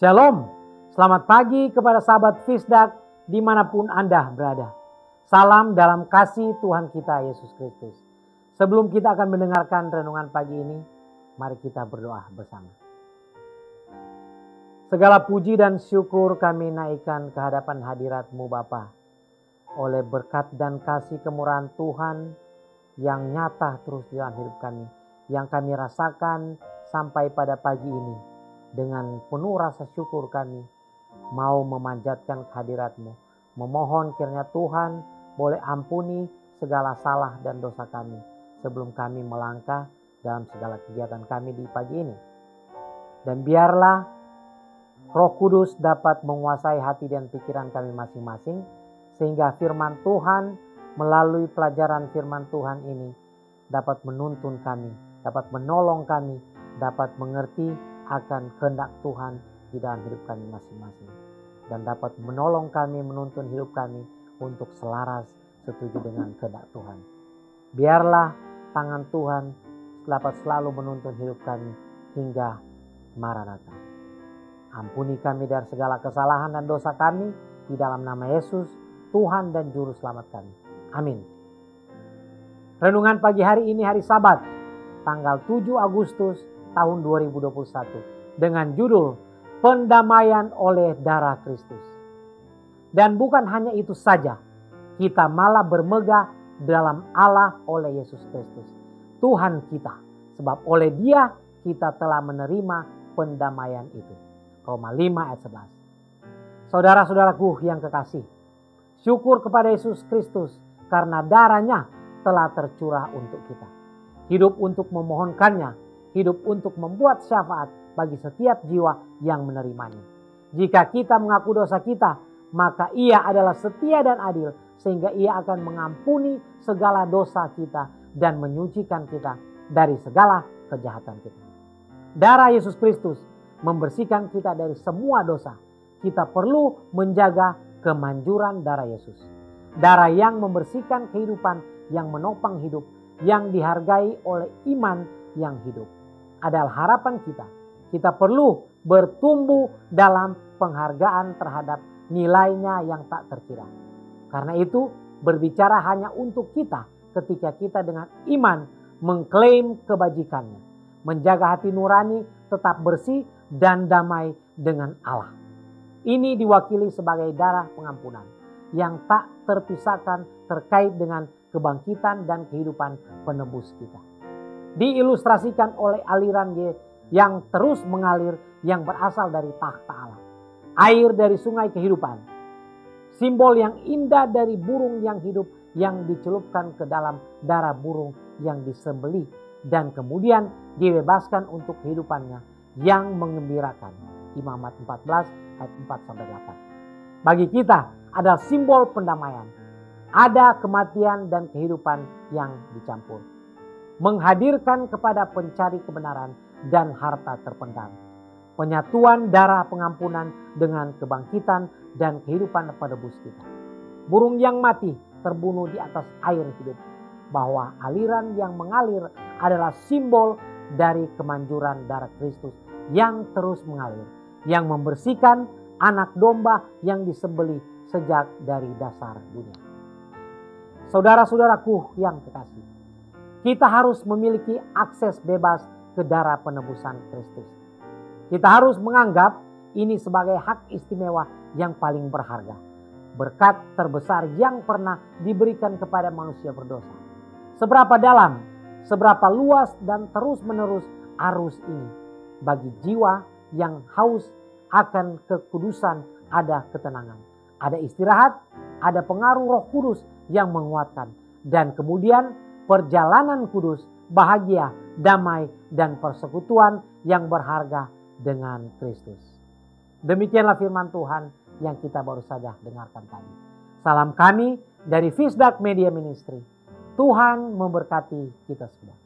Shalom, selamat pagi kepada sahabat Fisdak dimanapun Anda berada. Salam dalam kasih Tuhan kita Yesus Kristus. Sebelum kita akan mendengarkan renungan pagi ini, mari kita berdoa bersama. Segala puji dan syukur kami naikkan ke hadapan hadirat-Mu Bapa. Oleh berkat dan kasih kemurahan Tuhan yang nyata terus di dalam hidup kami, yang kami rasakan sampai pada pagi ini. Dengan penuh rasa syukur kami mau memanjatkan kehadirat-Mu. Memohon kiranya Tuhan boleh ampuni segala salah dan dosa kami sebelum kami melangkah dalam segala kegiatan kami di pagi ini. Dan biarlah Roh Kudus dapat menguasai hati dan pikiran kami masing-masing, sehingga firman Tuhan melalui pelajaran firman Tuhan ini dapat menuntun kami, dapat menolong kami, dapat mengerti akan kehendak Tuhan di dalam hidup kami masing-masing, dan dapat menolong kami, menuntun hidup kami untuk selaras setuju dengan kehendak Tuhan. Biarlah tangan Tuhan dapat selalu menuntun hidup kami hingga Maranatha. Ampuni kami dari segala kesalahan dan dosa kami di dalam nama Yesus, Tuhan dan Juru Selamat kami. Amin. Renungan pagi hari ini hari Sabat, tanggal 7 Agustus tahun 2021 dengan judul Pendamaian oleh Darah Kristus. Dan bukan hanya itu saja, kita malah bermegah dalam Allah oleh Yesus Kristus, Tuhan kita, sebab oleh Dia kita telah menerima pendamaian itu. Roma 5 ayat 11. Saudara-saudaraku yang kekasih, syukur kepada Yesus Kristus karena darahnya telah tercurah untuk kita. Hidup untuk memohonkannya, hidup untuk membuat syafaat bagi setiap jiwa yang menerimanya. Jika kita mengaku dosa kita, maka Ia adalah setia dan adil, sehingga Ia akan mengampuni segala dosa kita dan menyucikan kita dari segala kejahatan kita. Darah Yesus Kristus membersihkan kita dari semua dosa. Kita perlu menjaga kemanjuran darah Yesus. Darah yang membersihkan kehidupan, yang menopang hidup, yang dihargai oleh iman yang hidup adalah harapan kita. Kita perlu bertumbuh dalam penghargaan terhadap nilainya yang tak terkira. Karena itu berbicara hanya untuk kita ketika kita dengan iman mengklaim kebajikannya. Menjaga hati nurani tetap bersih dan damai dengan Allah. Ini diwakili sebagai darah pengampunan yang tak terpisahkan terkait dengan kebangkitan dan kehidupan penebus kita. Diilustrasikan oleh aliran yang terus mengalir yang berasal dari takhta Allah. Air dari sungai kehidupan. Simbol yang indah dari burung yang hidup yang dicelupkan ke dalam darah burung yang disembelih dan kemudian dibebaskan untuk kehidupannya yang mengembirakan. Imamat 14 ayat 4-8. Bagi kita adalah simbol pendamaian. Ada kematian dan kehidupan yang dicampur. Menghadirkan kepada pencari kebenaran dan harta terpendam. Penyatuan darah pengampunan dengan kebangkitan dan kehidupan penebus kita. Burung yang mati terbunuh di atas air hidup. Bahwa aliran yang mengalir adalah simbol dari kemanjuran darah Kristus yang terus mengalir. Yang membersihkan anak domba yang disembelih sejak dari dasar dunia. Saudara-saudaraku yang kekasih, kita harus memiliki akses bebas ke darah penebusan Kristus. Kita harus menganggap ini sebagai hak istimewa yang paling berharga. Berkat terbesar yang pernah diberikan kepada manusia berdosa. Seberapa dalam, seberapa luas dan terus-menerus arus ini. Bagi jiwa yang haus akan kekudusan ada ketenangan. Ada istirahat, ada pengaruh Roh Kudus yang menguatkan. Dan kemudian perjalanan kudus, bahagia, damai, dan persekutuan yang berharga dengan Kristus. Demikianlah firman Tuhan yang kita baru saja dengarkan tadi. Salam kami dari Fisdak Media Ministry. Tuhan memberkati kita semua.